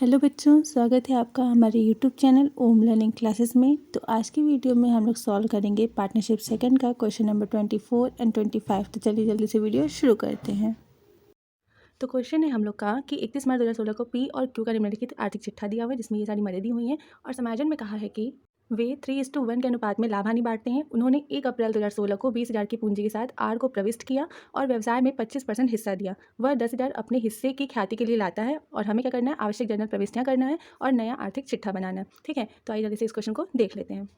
Hello बच्चों, स्वागत है आपका हमारे यूट्यूब चैनल ओम लर्निंग क्लासेस में। तो आज की वीडियो में हम लोग सॉल्व करेंगे पार्टनरशिप सेकंड का क्वेश्चन नंबर 24 एंड 25। तो चलिए जल्दी से वीडियो शुरू करते हैं। तो क्वेश्चन है हम लोग का कि 31 मार्च 2016 को पी और क्यू का निम्नलिखित आर्थिक चिट्ठा दिया हुआ है जिसमें ये सारी मदद दी हुई हैं और समायोजन में कहा है कि वे 3:1 के अनुपात में लाभ हानि बांटते हैं। उन्होंने 1 अप्रैल 2016 को 20,000 की पूंजी के साथ आर को प्रविष्ट किया और व्यवसाय में 25% हिस्सा दिया। वह 10,000 अपने हिस्से की ख्याति के लिए लाता है और हमें क्या करना है, आवश्यक जनरल प्रविष्टियां करना है और नया आर्थिक चिट्ठा बनाना है। ठीक है, तो आइए जल्दी से इस क्वेश्चन को देख लेते हैं।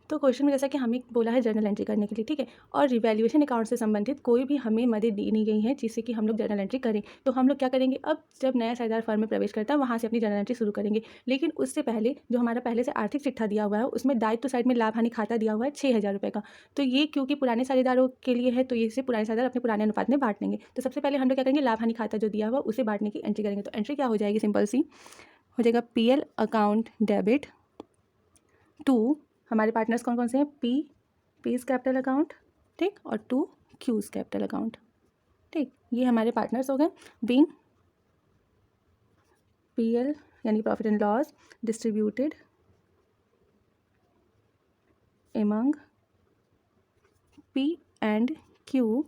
तो क्वेश्चन में जैसा कि हमें बोला है जर्नल एंट्री करने के लिए, ठीक है, और रिवैल्यूएशन अकाउंट से संबंधित कोई भी हमें मदद दी नहीं गई है जिससे कि हम लोग जर्नल एंट्री करें। तो हम लोग क्या करेंगे, अब जब नया साझेदार फर्म में प्रवेश करता है वहाँ से अपनी जर्नल एंट्री शुरू करेंगे। लेकिन उससे पहले जो हमारा पहले से आर्थिक चिट्ठा दिया हुआ है उसमें दायित्व साइड में लाभ हानि खाता दिया हुआ है 6,000 रुपये का। तो ये क्योंकि पुराने साझेदारों के लिए है तो इसे पुराने साझेदार अपने पुराने अनुपात में बांट लेंगे। तो सबसे पहले हम लोग क्या करेंगे, लाभ हानि खाता जो दिया हुआ उसे बांटने की एंट्री करेंगे। तो एंट्री क्या हो जाएगी, सिंपल सी हो जाएगा, PL अकाउंट डेबिट टू, हमारे पार्टनर्स कौन कौन से हैं, पीज कैपिटल अकाउंट, ठीक, और 2 क्यूज कैपिटल अकाउंट। ठीक, ये हमारे पार्टनर्स हो गए। बीइंग PL यानी profit and loss distributed among P and Q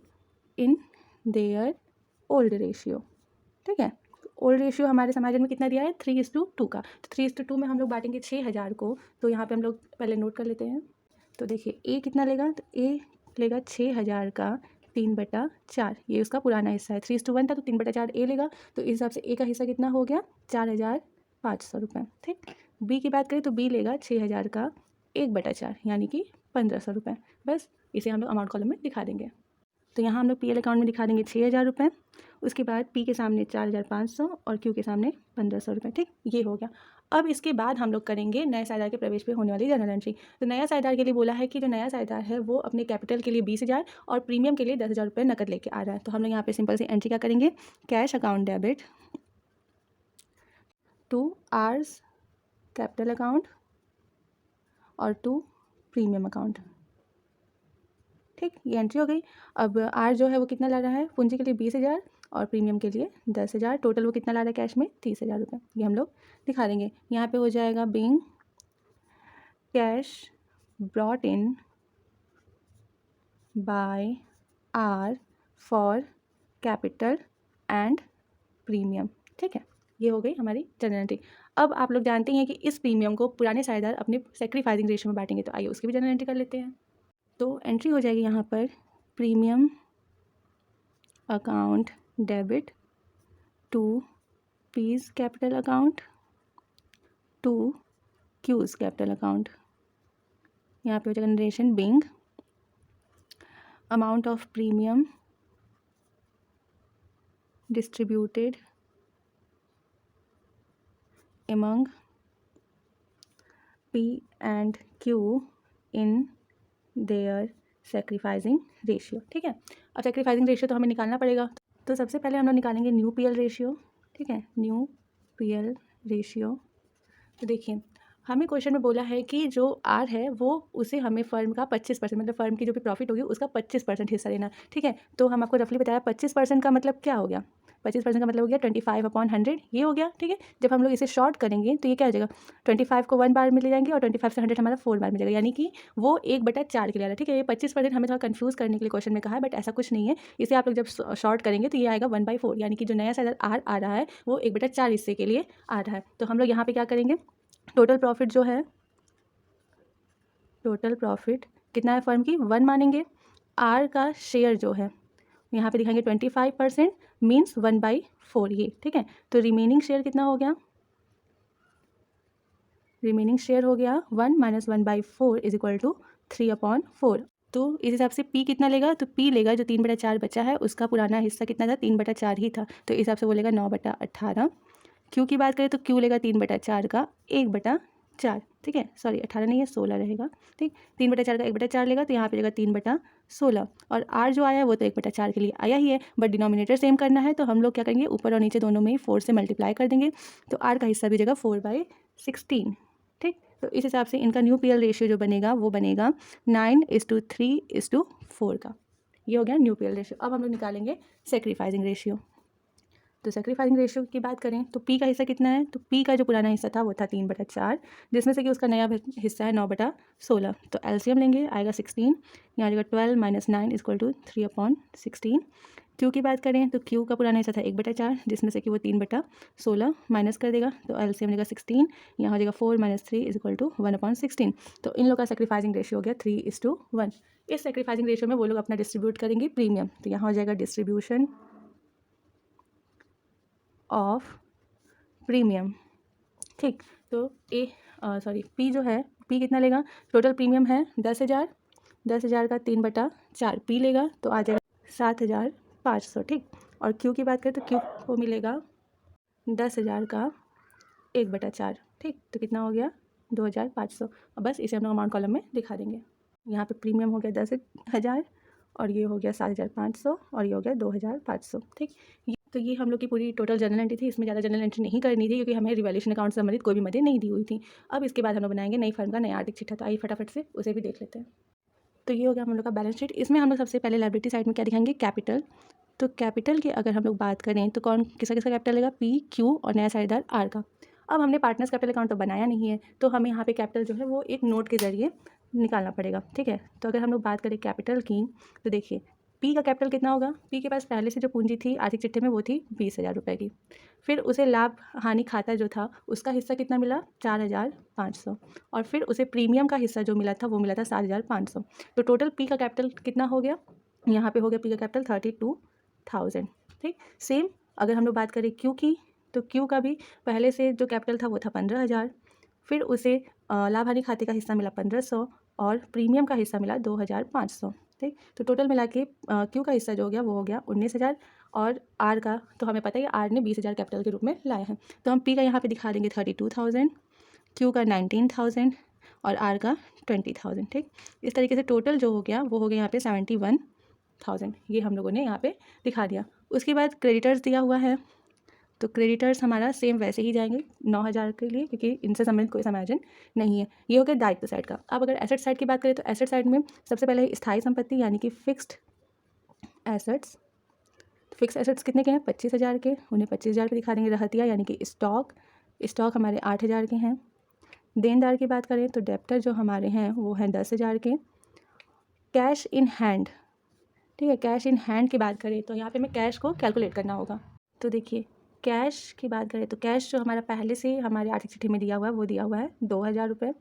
in their old ratio. ठीक है, ओल्ड रेशियो हमारे समाजन में कितना दिया है, 3:2 का। तो 3:2 में हम लोग बांटेंगे 6,000 को। तो यहाँ पे हम लोग पहले नोट कर लेते हैं। तो देखिए ए कितना लेगा, तो ए लेगा 6,000 का 3/4। ये उसका पुराना हिस्सा है, 3:1 था तो 3/4 ए लेगा। तो इस हिसाब से ए का हिस्सा कितना हो गया, 4,500 रुपये। ठीक, बी की बात करें तो बी लेगा 6,000 का 1/4 यानी कि 1,500 रुपये। बस इसे हम लोग अमाउंट कॉलम में दिखा देंगे। तो यहाँ हम लोग PL अकाउंट में दिखा देंगे 6,000 रुपये, उसके बाद P के सामने 4,500 और Q के सामने 1,500 रुपये। ठीक, ये हो गया। अब इसके बाद हम लोग करेंगे नए साझेदार के प्रवेश पे होने वाली जर्नल एंट्री। तो नया साझेदार के लिए बोला है कि जो नया साझेदार है वो अपने कैपिटल के लिए 20,000 और प्रीमियम के लिए 10,000 रुपये नकद लेके आ रहा है। तो हम लोग यहाँ पे सिंपल सी एंट्री क्या करेंगे, cash account debit to R's capital account और 2 प्रीमियम अकाउंट। ठीक, ये एंट्री हो गई। अब आर जो है वो कितना ला रहा है, पूंजी के लिए 20,000 और प्रीमियम के लिए 10,000। टोटल वो कितना ला रहा है कैश में, 30,000 रुपये। ये हम लोग दिखा देंगे। यहाँ पे हो जाएगा being cash brought in by R for capital and premium. ठीक है, ये हो गई हमारी जर्नल एंट्री। अब आप लोग जानते हैं कि इस प्रीमियम को पुराने साझेदार अपने सेक्रीफाइसिंग रेशियो में बांटेंगे। तो आइए उसकी भी जर्नल एंट्री कर लेते हैं। तो एंट्री हो जाएगी यहाँ पर, premium account debit to P's capital account to Q's capital account. यहाँ पे हो जाएगा narration being amount of premium distributed among P and Q in their sacrificing ratio। ठीक है, अब सेक्रीफाइसिंग रेशियो तो हमें निकालना पड़ेगा। तो सबसे पहले हम लोग निकालेंगे न्यू PL रेशियो। ठीक है, न्यू PL रेशियो। तो देखिए हमें क्वेश्चन में बोला है कि जो आर है वो उसे हमें फर्म का 25%, मतलब फर्म की जो भी प्रॉफिट होगी उसका 25% हिस्सा देना। ठीक है, तो हम आपको रफली बताया 25% का मतलब क्या हो गया, 25% का मतलब हो गया 25/100। ये हो गया। ठीक है, जब हम लोग इसे शॉर्ट करेंगे तो ये क्या हो जाएगा, 25 को 1 बार मिल जाएंगे और 25 से 100 हमारा 4 बार मिलेगा, यानी कि वो 1/4 के लिए आ रहा है। ठीक है, ये 25% हमें थोड़ा कंफ्यूज करने के लिए क्वेश्चन में कहा है, बट ऐसा कुछ नहीं है। इसे आप लोग जब शॉर्ट करेंगे तो ये आएगा 1/4, यानी कि जो नया साझेदार आर आ रहा है वो 1/4 हिस्से के लिए आ रहा है। तो हम लोग यहाँ पे क्या करेंगे, टोटल प्रॉफिट जो है, टोटल प्रॉफिट कितना है फर्म की, 1 मानेंगे। आर का शेयर जो है यहाँ पे दिखाएंगे 25%, मीन्स 1/4 ये। ठीक है, तो रिमेनिंग शेयर कितना हो गया, रिमेनिंग शेयर हो गया 1 - 1/4 इज इक्वल टू 3/4। तो इस हिसाब से P कितना लेगा, तो P लेगा जो 3/4 बचा है, उसका पुराना हिस्सा कितना था, 3/4 ही था, तो इस हिसाब से वो लेगा 9/18। Q की बात करें तो Q लेगा 3/4 का 1/4। ठीक है, सॉरी 18 नहीं है, 16 रहेगा। ठीक, 3/4 का 1/4 लेगा तो यहाँ पे लेगा 3/16। और R जो आया है वो तो 1/4 के लिए आया ही है, बट डिनोमिनेटर सेम करना है तो हम लोग क्या करेंगे, ऊपर और नीचे दोनों में ही 4 से मल्टीप्लाई कर देंगे। तो R का हिस्सा भी जगह 4/16। ठीक, तो इस हिसाब से इनका न्यू PL रेशियो जो बनेगा वो बनेगा 9:3:4 का। ये हो गया न्यू PL रेशियो। अब हम लोग निकालेंगे सेक्रीफाइसिंग रेशियो। तो सेक्रीफाइसिंग रेशियो की बात करें तो पी का हिस्सा कितना है, तो पी का जो पुराना हिस्सा था वो था 3/4, जिसमें से कि उसका नया हिस्सा है 9/16। तो एलसीएम लेंगे, आएगा 16, यहाँ आएगा 12 - 9 = 3/16। क्यू की बात करें तो क्यू का पुराना हिस्सा था 1/4, जिसमें से कि वो 3/16 माइनस कर देगा, तो एलसीएम लेगा 16, यहाँ हो जाएगा 4 - 3 = 1/16। तो इन लोग का सेक्रीफाइसिंग रेशियो हो गया 3:1। इस सेक्रीफाइसिंग रेशियो में वो लोग अपना डिस्ट्रीब्यूट करेंगे प्रीमियम, तो यहाँ हो जाएगा डिस्ट्रीब्यूशन ऑफ प्रीमियम। ठीक, तो पी जो है, पी कितना लेगा, टोटल प्रीमियम है 10,000, 10,000 का 3/4 पी लेगा, तो आ जाएगा 7,500। ठीक, और क्यू की बात करें तो क्यू को मिलेगा 10,000 का 1/4। ठीक, तो कितना हो गया 2,500। अब बस इसे हम लोग अमाउंट कॉलम में दिखा देंगे। यहाँ पे प्रीमियम हो गया 10,000 और ये हो गया 7,500 और ये हो गया 2,500। ठीक, तो ये हम लोग की पूरी टोटल जर्नल एंट्री थी। इसमें ज़्यादा जर्नल एंट्री नहीं करनी थी क्योंकि हमें रिवैल्यूएशन अकाउंट से संबंधित कोई भी मदद नहीं दी हुई थी। अब इसके बाद हम लोग बनाएंगे नई फर्म का नया आर्थिक चिट्ठा, तो आइए फटाफट से उसे भी देख लेते हैं। तो ये हो गया हम लोग का बैलेंस शीट। इसमें हम लोग सबसे पहले लायबिलिटी साइड में क्या दिखाएंगे, कैपिटल। तो कैपिटल की अगर हम लोग बात करें तो कौन किसका किसका कैपिटल लेगा, पी, क्यू और नया साझेदार आर का। अब हमने पार्टनर्स कैपिटल अकाउंट तो बनाया नहीं है, तो हमें यहाँ पे कैपिटल जो है वो एक नोट के ज़रिए निकालना पड़ेगा। ठीक है, तो अगर हम लोग बात करें कैपिटल की तो देखिए पी का कैपिटल कितना होगा, पी के पास पहले से जो पूंजी थी आर्थिक चिट्ठे में वो थी 20,000 रुपये की। फिर उसे लाभ हानि खाता जो था उसका हिस्सा कितना मिला, 4,500, और फिर उसे प्रीमियम का हिस्सा जो मिला था वो मिला था 7,500। तो टोटल पी का कैपिटल कितना हो गया, यहाँ पे हो गया पी का कैपिटल 32,000। ठीक, सेम अगर हम लोग बात करें क्यू की तो क्यू का भी पहले से जो कैपिटल था वो था 15,000, फिर उसे लाभ हानि खाते का हिस्सा मिला 1,500 और प्रीमियम का हिस्सा मिला 2,500। ठीक, तो टोटल मिला के क्यू का हिस्सा जो हो गया वो हो गया 19,000 और आर का तो हमें पता है आर ने 20,000 कैपिटल के रूप में लाया है, तो हम पी का यहाँ पे दिखा देंगे 32,000, क्यू का 19,000 और आर का 20,000। ठीक, इस तरीके से टोटल जो हो गया वो हो गया यहाँ पे 71,000, ये हम लोगों ने यहाँ पे दिखा दिया। उसके बाद क्रेडिटर्स दिया हुआ है, तो क्रेडिटर्स हमारा सेम वैसे ही जाएंगे 9,000 के लिए क्योंकि इनसे संबंधित कोई समायोजन नहीं है। ये हो गया दायित्व साइड का। अब अगर एसेट साइड की बात करें तो एसेट साइड में सबसे पहले है स्थायी संपत्ति यानी कि फिक्स्ड एसेट्स। फिक्स एसेट्स कितने के हैं, 25,000 के, उन्हें 25,000 पे दिखा देंगे। रहतिया यानी कि स्टॉक, स्टॉक हमारे 8,000 के हैं। देनदार की बात करें तो डेप्टर जो हमारे हैं वो हैं 10,000 के। कैश इन हैंड, ठीक है, कैश इन हैंड की बात करें तो यहाँ पे हमें कैश को कैलकुलेट करना होगा। तो देखिए कैश की बात करें तो कैश जो हमारा पहले से हमारे आर्थिक चिट्ठी में दिया हुआ है वो दिया हुआ है 2,000 रुपये।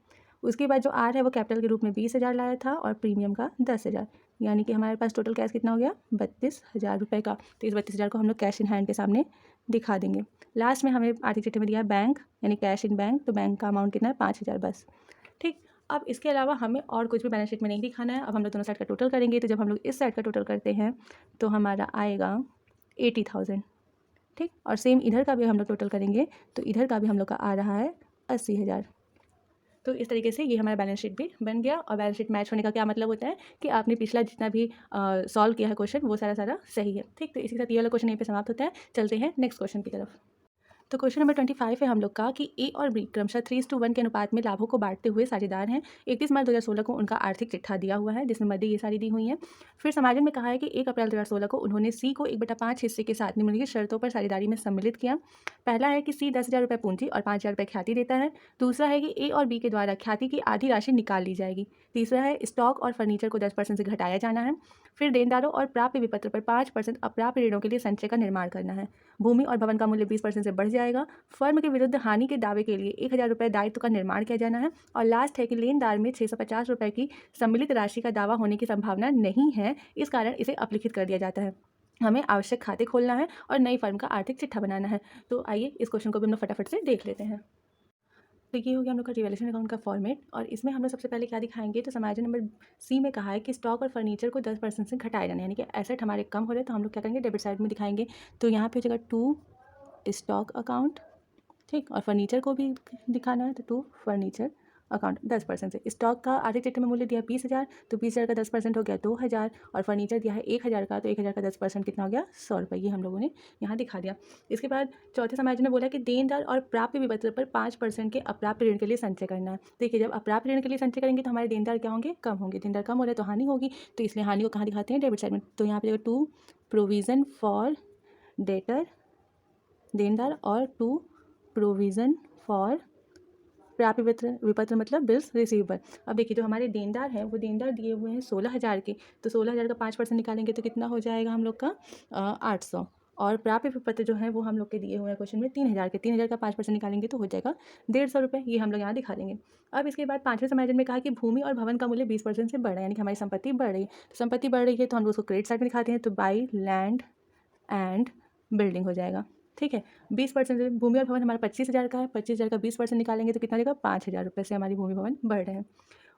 उसके बाद जो आर है वो कैपिटल के रूप में 20,000 लाया था और प्रीमियम का 10,000, यानी कि हमारे पास टोटल कैश कितना हो गया 32,000 रुपये का। तो इस 32,000 को हम लोग कैश इन हैंड के सामने दिखा देंगे। लास्ट में हमें आर्थिक चिट्ठी में दिया है बैंक यानी कैश इन बैंक, तो बैंक का अमाउंट कितना है 5,000 बस। ठीक, अब इसके अलावा हमें और कुछ भी बैलेंस शीट में नहीं दिखाना है। अब हम लोग दोनों साइड का टोटल करेंगे, तो जब हम लोग इस साइड का टोटल करते हैं तो हमारा आएगा 80,000। ठीक, और सेम इधर का भी हम लोग टोटल करेंगे तो इधर का भी हम लोग का आ रहा है 80,000। तो इस तरीके से ये हमारा बैलेंस शीट भी बन गया। और बैलेंस शीट मैच होने का क्या मतलब होता है कि आपने पिछला जितना भी सॉल्व किया है क्वेश्चन वो सारा सही है। ठीक, तो इसी के साथ ये वाला क्वेश्चन यहीं पे समाप्त होता है। चलते हैं नेक्स्ट क्वेश्चन की तरफ। तो क्वेश्चन नंबर 25 है हम लोग का कि ए और बी क्रमशः 3:1 के अनुपात में लाभों को बांटते हुए साझेदार हैं। 31 मार्च 2016 को उनका आर्थिक चिट्ठा दिया हुआ है जिसमें मदें ये सारी दी हुई हैं। फिर समाजन में कहा है कि 1 अप्रैल 2016 को उन्होंने सी को 1/5 हिस्से के साथ निम्नलिखित शर्तों पर साझेदारी में सम्मिलित किया। पहला है कि सी 10,000 रुपये पूंजी और 5,000 रुपये ख्याति देता है। दूसरा है कि ए और बी के द्वारा ख्याति की आधी राशि निकाल ली जाएगी। तीसरा है स्टॉक और फर्नीचर को 10% से घटाया जाना है। फिर देनदारों और प्राप्य विपत्र पर 5% अप्राप्य ऋणों के लिए संचय का निर्माण करना है। भूमि और भवन का मूल्य 20% से बढ़ जाएगा। फर्म के विरुद्ध हानि के दावे के लिए 1,000 रुपये दायित्व का निर्माण किया जाना है। और लास्ट है कि लेनदार में 650 रुपये की सम्मिलित राशि का दावा होने की संभावना नहीं है, इस कारण इसे अपलिखित कर दिया जाता है। हमें आवश्यक खाते खोलना है और नई फर्म का आर्थिक चिट्ठा बनाना है। तो आइए इस क्वेश्चन को भी हम लोग फटाफट से देख लेते हैं। तो ये हो गया हम लोग का रिवैल्यूएशन अकाउंट का फॉर्मेट। और इसमें हम लोग सबसे पहले क्या दिखाएंगे, तो समायोजन नंबर सी में कहा है कि स्टॉक और फर्नीचर को 10% से घटाया जाना है, यानी कि एसेट हमारे कम हो रहे हैं तो हम लोग क्या करेंगे डेबिट साइड में दिखाएंगे। तो यहाँ पे हो जाएगा 2 स्टॉक अकाउंट, ठीक, और फर्नीचर को भी दिखाना है तो 2 फर्नीचर अकाउंट 10% से। स्टॉक का आर्थिक चिट्ठे में मूल्य दिया 20,000, तो 20,000 का 10% हो गया 2,000 और फर्नीचर दिया है 1,000 का, तो 1,000 का 10% कितना हो गया 100 रुपये। ये हम लोगों ने यहाँ दिखा दिया। इसके बाद चौथे समायोजन ने बोला कि देनदार और प्राप्य विपत्र पर 5% के अप्राप्य ऋण के लिए संचय करना है। देखिए जब अप्राप्य ऋण के लिए संचय करेंगे तो हमारे देनदार क्या होंगे, कम होंगे। देनदार कम हो रहे तो हानि होगी, तो इसलिए हानि को कहाँ दिखाते हैं डेबिट साइड में। तो यहाँ पे 2 प्रोविज़न फॉर डेटर देनदार, और 2 प्रोविज़न फॉर प्राप्य विपत्र मतलब बिल्स रिसीवेबल। अब देखिए जो हमारे देनदार हैं वो देनदार दिए हुए हैं 16,000 के, तो 16,000 का 5% निकालेंगे तो कितना हो जाएगा हम लोग का 800। और प्राप्य विपत्र जो है वो हम लोग के दिए हुए हैं क्वेश्चन में 3,000 के, 3,000 का 5% निकालेंगे तो हो जाएगा 150 रुपये। ये हम लोग यहाँ दिखा देंगे। अब इसके बाद 5वें समायोजन में कहा कि भूमि और भवन का मूल्य 20% से बढ़ रहा है, यानी कि हमारी संपत्ति बढ़ रही है। तो संपत्ति बढ़ रही है तो हम लोग उसको क्रेडिट साइड में दिखाते हैं, तो बाई लैंड एंड बिल्डिंग हो जाएगा। ठीक है, 20% भूमि और भवन हमारा 25,000 का है, 25,000 का 20% निकालेंगे तो कितना देगा 5,000 रुपये से हमारी भूमि भवन बढ़ रहे हैं।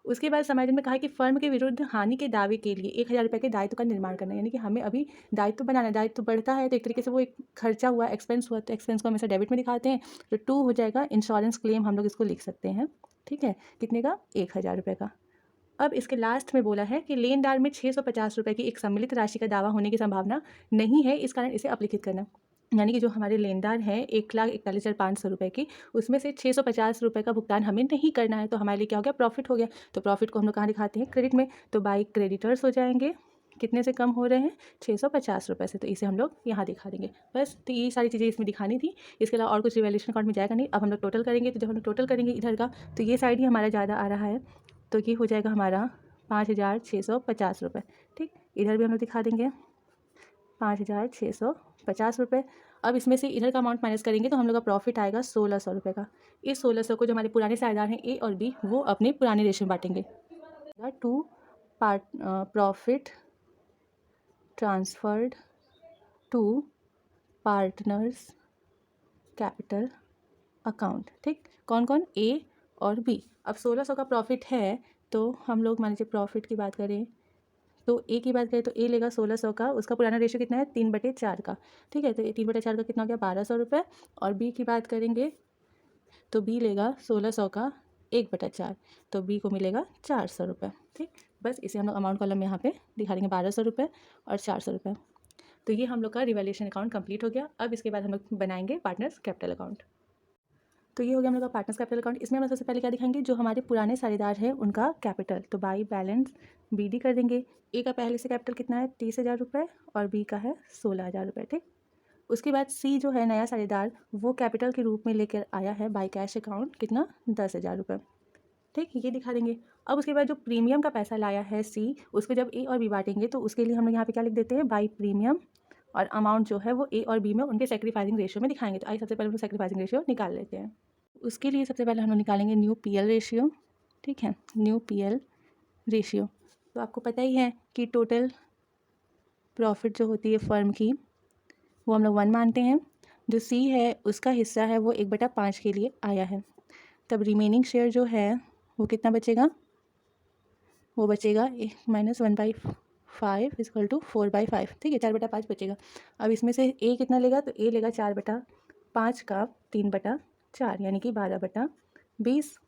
उसके बाद समायोजन में कहा कि फर्म के विरुद्ध हानि के दावे के लिए 1,000 रुपये के दायित्व का निर्माण करना है, यानी कि हमें अभी दायित्व बनाना है। दायित्व बढ़ता है तो एक तरीके से वो एक खर्चा हुआ, एक्सपेंस हुआ, तो एक्सपेंस को हमेशा डेबिट में दिखाते हैं। तो 2 हो जाएगा इंश्योरेंस क्लेम, हम लोग इसको लिख सकते हैं। ठीक है, कितने का 1,000 रुपये का। अब इसके लास्ट में बोला है कि लेनदार में 650 रुपये की एक सम्मिलित राशि का दावा होने की संभावना नहीं है, इस कारण इसे अपलिखित करना। यानी कि जो हमारे लेनदार हैं 1,41,500 रुपये की, उसमें से 650 रुपये का भुगतान हमें नहीं करना है, तो हमारे लिए क्या हो गया प्रॉफिट हो गया। तो प्रॉफिट को हम लोग कहाँ दिखाते हैं क्रेडिट में, तो बाई क्रेडिटर्स हो जाएंगे। कितने से कम हो रहे हैं 650 रुपये से, तो इसे हम लोग यहाँ दिखा देंगे बस। तो ये सारी चीज़ें इसमें दिखानी थी, इसके अलावा और कुछ रिवैल्यूएशन अकाउंट में जाएगा नहीं। अब हम लोग टोटल करेंगे, तो जब हम लोग टोटल करेंगे इधर का तो ये साइड ही हमारा ज़्यादा आ रहा है, तो ये हो जाएगा हमारा 5,650 रुपये। ठीक, इधर भी हम लोग दिखा देंगे 5,650 रुपये। अब इसमें से इधर का अमाउंट माइनस करेंगे तो हम लोग का प्रॉफिट आएगा 1,600 रुपये का। इस 1,600 को जो हमारे पुराने साझेदार हैं ए और बी, वो अपने पुराने रेशियो में बांटेंगे। 2 part profit transferred to partners capital account. ठीक, कौन कौन ए और बी। अब 1,600 का प्रॉफिट है तो हम लोग मान लीजिए प्रॉफिट की बात करें तो ए की बात करें तो ए लेगा 1,600 का, उसका पुराना रेशियो कितना है 3/4 का। ठीक है, तो 3/4 का कितना हो गया 1,200 रुपये। और बी की बात करेंगे तो बी लेगा 1,600 का 1/4, तो बी को मिलेगा 400 रुपये। ठीक, बस इसे हम लोग अमाउंट कॉलम में यहाँ पे दिखा देंगे 1,200 रुपये और 400 रुपये। तो ये हम लोग का रिवैल्यूएशन अकाउंट कंप्लीट हो गया। अब इसके बाद हम लोग बनाएंगे पार्टनर्स कैपिटल अकाउंट। तो ये हो गया हम लोग का पार्टनर्स कैपिटल अकाउंट। इसमें हम सबसे पहले क्या दिखाएंगे, जो हमारे पुराने साझेदार हैं उनका कैपिटल, तो बाई बैलेंस BD कर देंगे। ए का पहले से कैपिटल कितना है 30,000 रुपये और बी का है 16,000 रुपये। ठीक, उसके बाद सी जो है नया साझेदार, वो कैपिटल के रूप में लेकर आया है बाई कैश अकाउंट, कितना 10,000 रुपये। ठीक, ये दिखा देंगे। अब उसके बाद जो प्रीमियम का पैसा लाया है सी, उसको जब ए और बी बांटेंगे तो उसके लिए हम लोग यहाँ पे क्या लिख देते हैं बाई प्रीमियम, और अमाउंट जो है वो ए और बी में उनके सेक्रीफाइसिंग रेशियो में दिखाएंगे। तो आइए सबसे पहले हम सेक्रीफाइसिंग रेशियो निकाल लेते हैं। उसके लिए सबसे पहले हम लोग निकालेंगे न्यू PL रेशियो। ठीक है, न्यू PL रेशियो, तो आपको पता ही है कि टोटल प्रॉफिट जो होती है फर्म की वो हम लोग 1 मानते हैं। जो सी है उसका हिस्सा है वो 1/5 के लिए आया है, तब रिमेनिंग शेयर जो है वो कितना बचेगा, वो बचेगा -1/5 = 4/5। ठीक है, 4/5 बचेगा। अब इसमें से ए कितना लेगा, तो ए लेगा 4/5 का 3/4, यानी कि 12/20।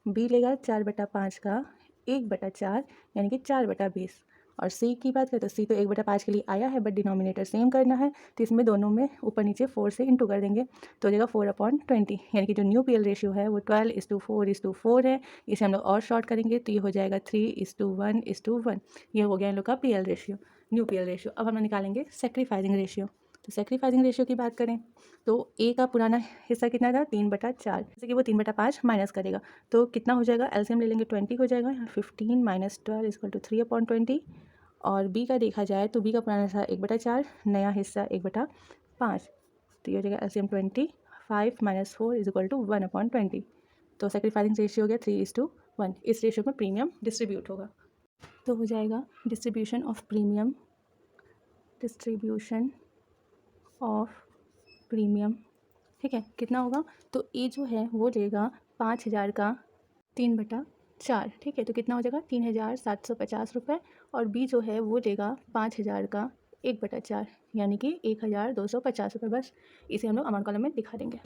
बी लेगा 4/5 का 1/4, यानी कि 4/20। और सी की बात करें तो सी तो 1/5 के लिए आया है, बट डिनोमिनेटर सेम करना है, तो इसमें दोनों में ऊपर नीचे 4 से इंटू कर देंगे तो हो जाएगा 4/20। यानी कि जो न्यू PL रेशियो है वो 12:4 है। इसे हम लोग और शॉर्ट करेंगे तो ये हो जाएगा 3:1:1। ये हो गया इन लोग का PL ratio, new PL ratio. अब हम लोग निकालेंगे सेक्रीफाइसिंग रेशियो। तो सेक्रीफाइसिंग रेशियो की बात करें तो ए का पुराना हिस्सा कितना था 3/4, जैसे कि वो 3/5 माइनस करेगा तो कितना हो जाएगा, एलसीएम ले लेंगे 20 हो जाएगा। 15 - 12 = 3/20। और बी का देखा जाए तो बी का पुराना हिस्सा 1/4, नया हिस्सा 1/5, तो ये हो जाएगा एलसीएम 25 - 4 = 1/20। तो सेक्रीफाइसिंग रेशियो हो गया 3:1। इस रेशियो में प्रीमियम डिस्ट्रीब्यूट होगा, तो हो जाएगा डिस्ट्रीब्यूशन ऑफ प्रीमियम, ठीक है, कितना होगा, तो ए जो है वो लेगा 5,000 का 3/4। ठीक है, तो कितना हो जाएगा 3,750 रुपये। और बी जो है वो लेगा 5,000 का 1/4, यानी कि 1,250 रुपये। बस इसे हम लोग अमाउंट कॉलम में दिखा देंगे।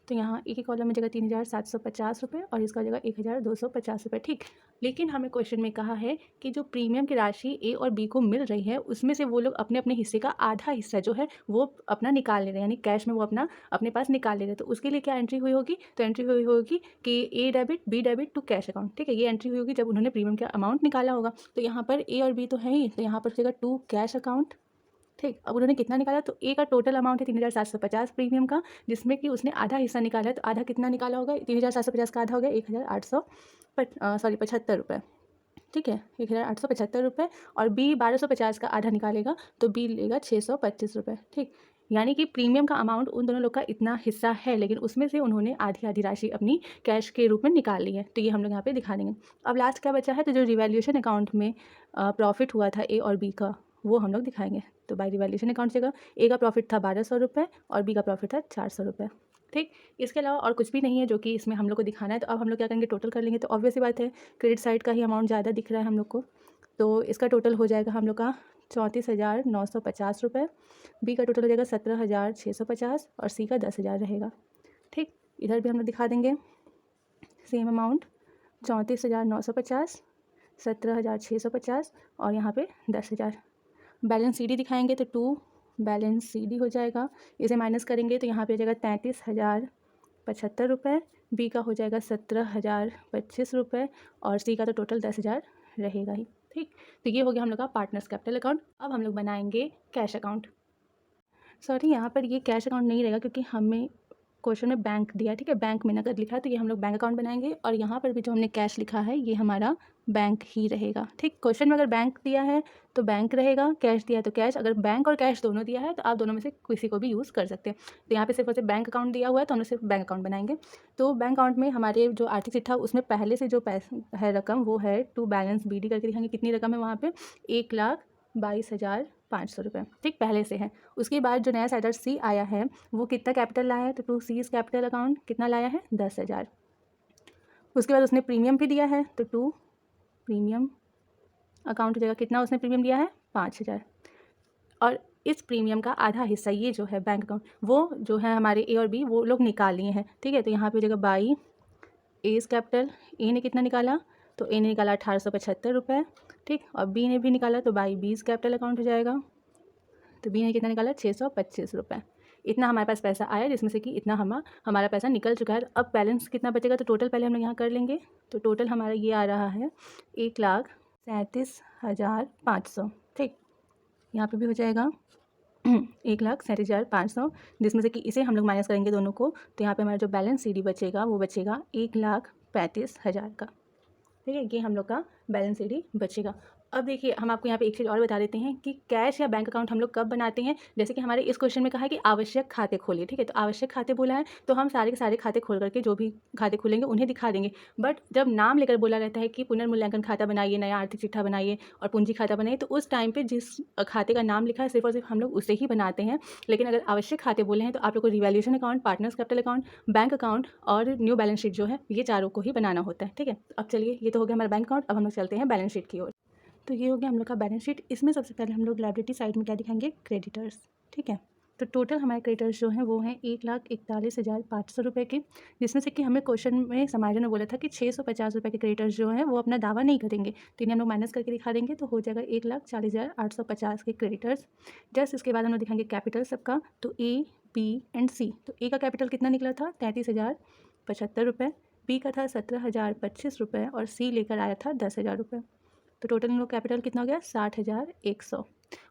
तो यहाँ एक ही कॉलम में जगह 3,750 रुपये और इसका जगह 1,250 रुपये। ठीक, लेकिन हमें क्वेश्चन में कहा है कि जो प्रीमियम की राशि ए और बी को मिल रही है उसमें से वो लोग अपने अपने हिस्से का आधा हिस्सा जो है वो अपना निकाल ले रहे हैं, यानी कैश में वो अपना अपने पास निकाल ले रहे हैं। तो उसके लिए क्या एंट्री हुई होगी, तो एंट्री हुई होगी कि A debit B debit to cash account. ठीक है, ये एंट्री हुई होगी जब उन्होंने प्रीमियम का अमाउंट निकाला होगा। तो यहाँ पर ए और बी तो है ही, तो यहाँ पर हो जाएगा टू कैश अकाउंट ठीक, अब उन्होंने कितना निकाला, तो ए का टोटल अमाउंट है 3750 प्रीमियम का, जिसमें कि उसने आधा हिस्सा निकाला है, तो आधा कितना निकाला होगा, 3750 का आधा हो गया 1875 रुपये। ठीक है, 1875 रुपये। और बी 1250 का आधा निकालेगा, तो बी लेगा 625 रुपये। ठीक, यानी कि प्रीमियम का अमाउंट उन दोनों लोग का इतना हिस्सा है, लेकिन उसमें से उन्होंने आधी आधी राशि अपनी कैश के रूप में निकाल ली है। तो ये हम लोग यहाँ पे दिखा देंगे। अब लास्ट क्या बचा है, तो जो रिवैल्यूएशन अकाउंट में प्रॉफिट हुआ था ए और बी का, वो हम लोग दिखाएंगे। तो बाय रिवैल्यूएशन अकाउंट से ए का प्रॉफिट था 1200 रुपये और बी का प्रॉफिट था 400 रुपये। ठीक, इसके अलावा और कुछ भी नहीं है जो कि इसमें हम लोग को दिखाना है। तो अब हम लोग क्या करेंगे, टोटल कर लेंगे। तो ऑब्वियस सी बात है, क्रेडिट साइड का ही अमाउंट ज़्यादा दिख रहा है हम लोग को, तो इसका टोटल हो जाएगा हम लोग का 34,950 रुपये। बी का टोटल हो जाएगा 17,650 और सी का 10,000 रहेगा। ठीक, इधर भी हम लोग दिखा देंगे सेम अमाउंट, 34,950, 17,650 और यहाँ पे 10,000। बैलेंस सी डी दिखाएंगे तो 2 बैलेंस सी डी हो जाएगा। इसे माइनस करेंगे तो यहाँ पे हो जाएगा 33,075 रुपये। बी का हो जाएगा 17,025 रुपये और सी का तो टोटल 10,000 रहेगा ही। ठीक, तो ये हो गया हम लोग का पार्टनर्स कैपिटल अकाउंट। अब हम लोग बनाएंगे कैश अकाउंट। सॉरी, यहाँ पर ये कैश अकाउंट नहीं रहेगा क्योंकि हमें क्वेश्चन में बैंक दिया है। ठीक है, बैंक में नकद लिखा है, तो ये हम लोग बैंक अकाउंट बनाएंगे। और यहाँ पर भी जो हमने कैश लिखा है, ये हमारा बैंक ही रहेगा। ठीक, क्वेश्चन में अगर बैंक दिया है तो बैंक रहेगा, कैश दिया है तो कैश। अगर बैंक और कैश दोनों दिया है तो आप दोनों में से किसी को भी यूज़ कर सकते हैं। तो यहाँ पे सिर्फ और सिर्फ बैंक अकाउंट दिया हुआ है, तो हम लोग सिर्फ बैंक अकाउंट बनाएंगे। तो बैंक अकाउंट में हमारे जो आर्थिक चिट्ठा, उसमें पहले से जो पैसा है रकम, वो है टू बैलेंस बी डी करके दिखाएंगे। कितनी रकम है वहाँ पर, 1,22,500 रुपये। ठीक, पहले से है। उसके बाद जो नया साइडर सी आया है, वो कितना कैपिटल लाया है, तो टू सी इस कैपिटल अकाउंट कितना लाया है, 10,000। उसके बाद उसने प्रीमियम भी दिया है, तो टू प्रीमियम अकाउंट हो जाएगा, कितना उसने प्रीमियम दिया है, 5,000। और इस प्रीमियम का आधा हिस्सा ये जो है बैंक अकाउंट, वो जो है हमारे ए और बी, वो लोग निकाल लिए हैं। ठीक है, तो यहाँ पे हो जाएगा बाई ए इस कैपिटल। ए ने कितना निकाला, तो ए ने निकाला 1875 रुपये। ठीक, और बी ने भी निकाला, तो बाई बी इस कैपिटल अकाउंट हो जाएगा। तो बी ने कितना निकाला, 625 रुपये। इतना हमारे पास पैसा आया, जिसमें से कि इतना हमारा पैसा निकल चुका है। अब बैलेंस कितना बचेगा, तो टोटल पहले हम लोग यहाँ कर लेंगे। तो टोटल हमारा ये आ रहा है 1,37,500। ठीक, यहाँ पे भी हो जाएगा 1,37,500, जिसमें से कि इसे हम लोग माइनस करेंगे दोनों को। तो यहाँ पे हमारा जो बैलेंस सी डी बचेगा, वो बचेगा 1,35,000 का। ठीक है, ये हम लोग का बैलेंस सी डी बचेगा। अब देखिए, हम आपको यहाँ पे एक चीज़ और बता देते हैं कि कैश या बैंक अकाउंट हम लोग कब बनाते हैं। जैसे कि हमारे इस क्वेश्चन में कहा है कि आवश्यक खाते खोलिए। ठीक है, तो आवश्यक खाते बोला है, तो हम सारे के सारे खाते खोल करके जो भी खाते खोलेंगे उन्हें दिखा देंगे। बट जब नाम लेकर बोला रहता है कि पुनर्मूल्यांकन खाता बनाइए, नया आर्थिक चिट्ठा बनाइए और पूंजी खाता बनाइए, तो उस टाइम पर जिस खाते का नाम लिखा है, सिर्फ और सिर्फ हम लोग उसे ही बनाते हैं। लेकिन अगर आवश्यक खाते बोले हैं, तो आप लोग को revaluation account, partners capital account, bank account और न्यू बैलेंस शीट जो है, ये चारों को ही बनाना होता है। ठीक है, अब चलिए, ये तो हो गया हमारा बैंक अकाउंट। अब हम लोग चलते हैं बैलेंस शीट की ओर। तो ये हो गया हम लोग का बैलेंस शीट। इसमें सबसे पहले हम लोग लायबिलिटी साइड में क्या दिखाएंगे, क्रेडिटर्स। ठीक है, तो टोटल हमारे क्रेडिटर्स जो हैं वो हैं 1,41,500 रुपये के, जिसमें से कि हमें क्वेश्चन में समाजन ने बोला था कि 650 रुपये के क्रेडिटर्स जो हैं वो अपना दावा नहीं करेंगे, तो इन्हें हम लोग माइनस करके दिखा देंगे। तो हो जाएगा 1,40,850 के क्रेडिटर्स। जस्ट इसके बाद हम लोग दिखाएंगे कैपिटल सबका, तो ए, बी एंड सी। तो ए का कैपिटल कितना निकला था, 33,075 रुपये। बी का था 17,025 रुपये और सी लेकर आया था 10,000 रुपये। तो टोटल इन लोग कैपिटल कितना हो गया, 60,100।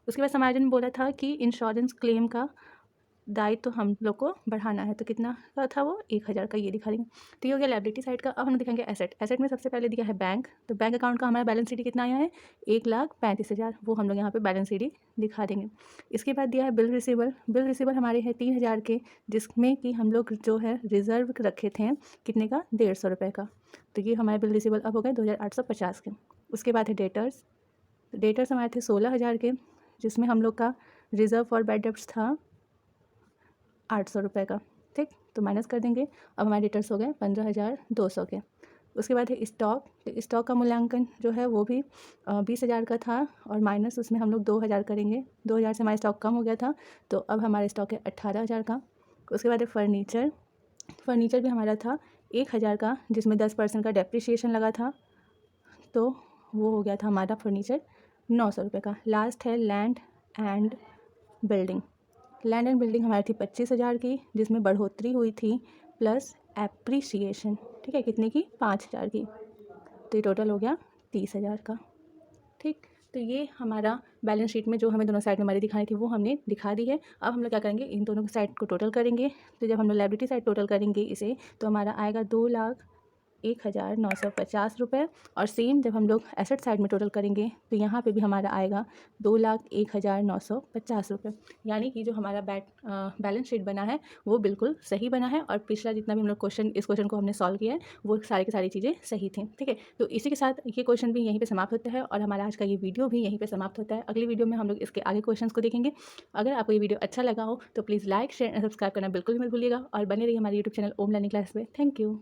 उसके बाद समाजन ने बोला था कि इंश्योरेंस क्लेम का दायित्व तो हम लोग को बढ़ाना है, तो कितना का था वो, 1,000 का, ये दिखा देंगे। तो ये हो गया लायबिलिटी साइड का। अब हम दिखाएंगे एसेट। एसेट में सबसे पहले दिया है बैंक, तो बैंक अकाउंट का हमारा बैलेंस शीट कितना आया है, 1,35,000, वो हम लोग यहाँ पे बैलेंस शीट दिखा देंगे। इसके बाद दिया है बिल रिसीवल। बिल रिसीवल हमारे हैं 3,000 के, जिसमें कि हम लोग जो है रिजर्व रखे थे कितने का, 150 रुपये का। तो ये हमारे बिल रिसीवल अब हो गए 2,850 के। उसके बाद है डेटर्स। डेटर्स हमारे थे 16,000 के, जिसमें हम लोग का रिजर्व फॉर बैड डेब्ट्स था 800 रुपये का। ठीक, तो माइनस कर देंगे। अब हमारे डेटर्स हो गए 15,200 के। उसके बाद है स्टॉक। तो स्टॉक का मूल्यांकन जो है वो भी 20,000 का था और माइनस उसमें हम लोग 2,000 करेंगे। 2,000 से हमारा स्टॉक कम हो गया था, तो अब हमारा स्टॉक है 18,000 का। उसके बाद है फर्नीचर। फर्नीचर भी हमारा था 1,000 का, जिसमें 10% का डेप्रिसिएशन लगा था, तो वो हो गया था हमारा फर्नीचर 900 रुपये का। लास्ट है land and building. Land and building हमारी थी 25,000 की, जिसमें बढ़ोतरी हुई थी प्लस एप्रिसिएशन। ठीक है, कितने की, 5,000 की। तो ये टोटल हो गया 30,000 का। ठीक, तो ये हमारा बैलेंस शीट में जो हमें दोनों साइड में हमारी दिखानी थी वो हमने दिखा दी है। अब हम लोग क्या करेंगे, इन दोनों की साइड को टोटल करेंगे। तो जब हम लोग लायबिलिटी साइड टोटल करेंगे इसे, तो हमारा आएगा 2,01,950 रुपये। और सेम जब हम लोग एसेट साइड में टोटल करेंगे तो यहाँ पे भी हमारा आएगा 2,01,950 रुपये। यानी कि जो हमारा बैलेंस शीट बना है वो बिल्कुल सही बना है, और पिछला जितना भी हम लोग इस क्वेश्चन को हमने सॉल्व किया है वो सारी की सारी चीज़ें सही थी। ठीक है, तो इसी के साथ ये क्वेश्चन भी यहीं पे समाप्त होता है और हमारा आज का ये वीडियो भी यहीं पे समाप्त होता है। अगली वीडियो में हम लोग इसके आगे क्वेश्चंस को देखेंगे। अगर आपको ये वीडियो अच्छा लगा हो तो please like, share and subscribe करना बिल्कुल भी मत भूलिएगा, और बने रहिए हमारे यूट्यूब चैनल ओम लर्निंग क्लास पे। Thank you.